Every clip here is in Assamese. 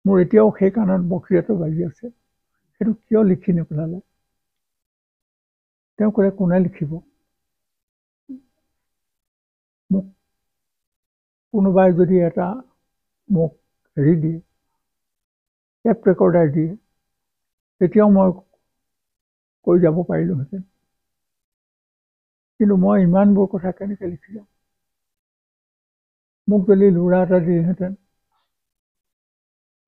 মোৰ এতিয়াও সেই কাণত বক্তৃতাটো বাজি আছে, সেইটো কিয় লিখি নেপেলালে? তেওঁ ক'লে, কোনে লিখিব? মোক কোনোবাই যদি এটা মোক হেৰি দিয়ে, টেপ ৰেকৰ্ডাৰ দিয়ে, তেতিয়াও মই কৈ যাব পাৰিলোহেঁতেন, কিন্তু মই ইমানবোৰ কথা কেনেকৈ লিখি যাম? মোক যদি ল'ৰা এটা দিলেহেঁতেন,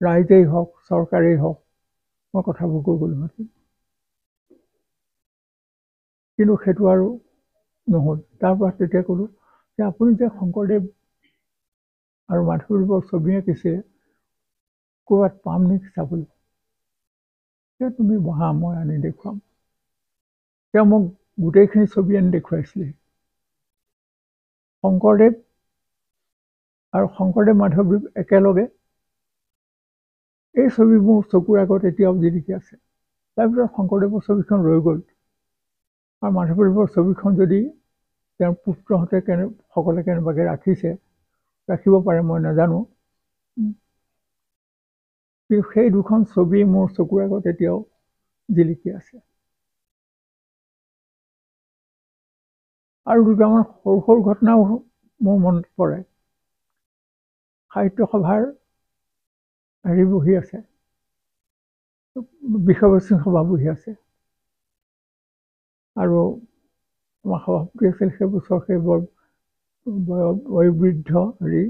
ৰাইজেই হওক চৰকাৰেই হওক, মই কথাবোৰ কৈ গ'লোহেঁতেন, কিন্তু সেইটো আৰু নহ'ল। তাৰপৰা তেতিয়া ক'লোঁ যে আপুনি যে শংকৰদেৱ আৰু মাধৱদেৱৰ ছবি আঁকিছে, ক'ৰবাত পাম নেকি চাবলৈ? এতিয়া তুমি বহা, মই আনি দেখুৱাম। তেওঁ মোক গোটেইখিনি ছবি আনি দেখুৱাইছিলে। শংকৰদেৱ আৰু শংকৰদেৱ মাধৱদেৱ একেলগে এই ছবিবোৰ চকুৰ আগত এতিয়াও জিলিকি আছে। তাৰপিছত শংকৰদেৱৰ ছবিখন ৰৈ গ'ল, আৰু মাধৱদেৱৰ ছবিখন যদি তেওঁৰ পুত্ৰহঁতে সকলে কেনেবাকৈ ৰাখিব পাৰে মই নাজানো, কিন্তু সেই দুখন ছবি মোৰ চকুৰ আগত এতিয়াও জিলিকি আছে। আৰু দুটামান সৰু সৰু ঘটনাও মোৰ মনত পৰে। সাহিত্য সভাৰ হেৰি বহি আছে, বিষয়বস্তু সভা বহি আছে, আৰু আমাৰ সভাপতি আছিল সেই বছৰ, সেই বৰ বয়োবৃদ্ধ হেৰি,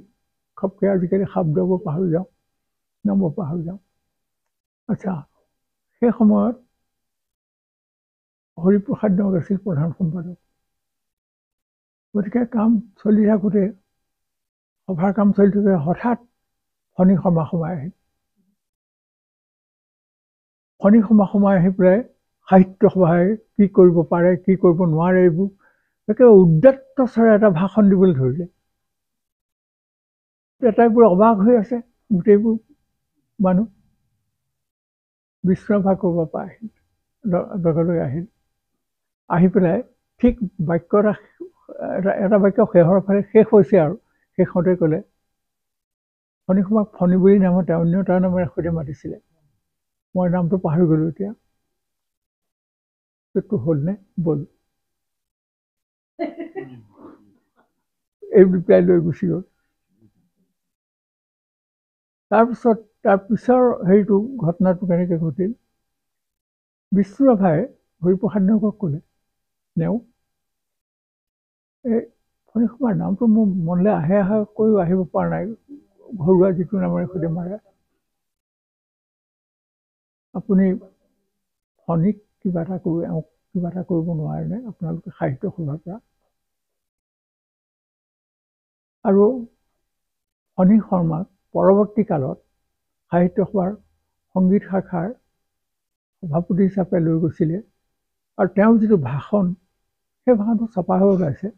খপকৈ আজিকালি শব্দবোৰ পাহৰি যাওঁ, নামবোৰ পাহৰি যাওঁ। আচ্ছা, সেই সময়ত হৰিপ্ৰসাদ নাথ আছিল প্ৰধান সম্পাদক। গতিকে কাম চলি থাকোঁতে, সভাৰ কাম চলি থাকোঁতে হঠাৎ ফণী শৰ্মা সোমাই আহিল। ফণী শৰ্মা সোমাই আহি পেলাই সাহিত্য সভাই কি কৰিব পাৰে, কি কৰিব নোৱাৰে, এইবোৰ একেবাৰে উদ্যত্ত স্বৰে এটা ভাষণ দিবলৈ ধৰিলে। আটাইবোৰ অবাক হৈ আছে, গোটেইবোৰ মানুহ। বিশ্বনাথ ক'ৰবাৰ পৰা আহিল, লগে লগে আহিল, আহি পেলাই ঠিক বাক্য এটা বাক্য শেষৰ ফালে শেষ হৈছে, আৰু শেষতে ক'লে, ফণী শৰ্মাক ফণী বুলি নামতে অন্য এটা নামেৰে সৈতে মাতিছিলে, মই নামটো পাহৰি গ'লো এতিয়া, সেইটো হ'লনে? ব'ল, এই দুটাই লৈ গুচি গ'ল। তাৰ পিছৰ হেৰিটো, ঘটনাটো কেনেকৈ ঘটিল, বিষ্ণুৰাভাই হৰিপ্ৰসাদ নাথক ক'লে, নেও এই ফণী শৰ্মাৰ নামটো মোৰ মনলৈ আহে কৈও আহিব পৰা নাই, ঘৰুৱা যিটো নামেৰে সৈতে মাৰে, আপুনি ফণীক কিবা এটা কৰিব নোৱাৰেনে আপোনালোকে সাহিত্য সভাৰ পৰা? আৰু ফণী শৰ্মাক পৰৱৰ্তী কালত সাহিত্য সভাৰ সংগীত শাখাৰ সভাপতি হিচাপে লৈ গৈছিলে, আৰু তেওঁৰ যিটো ভাষণ, সেই ভাষণটো ছপা হৈ ওলাইছে।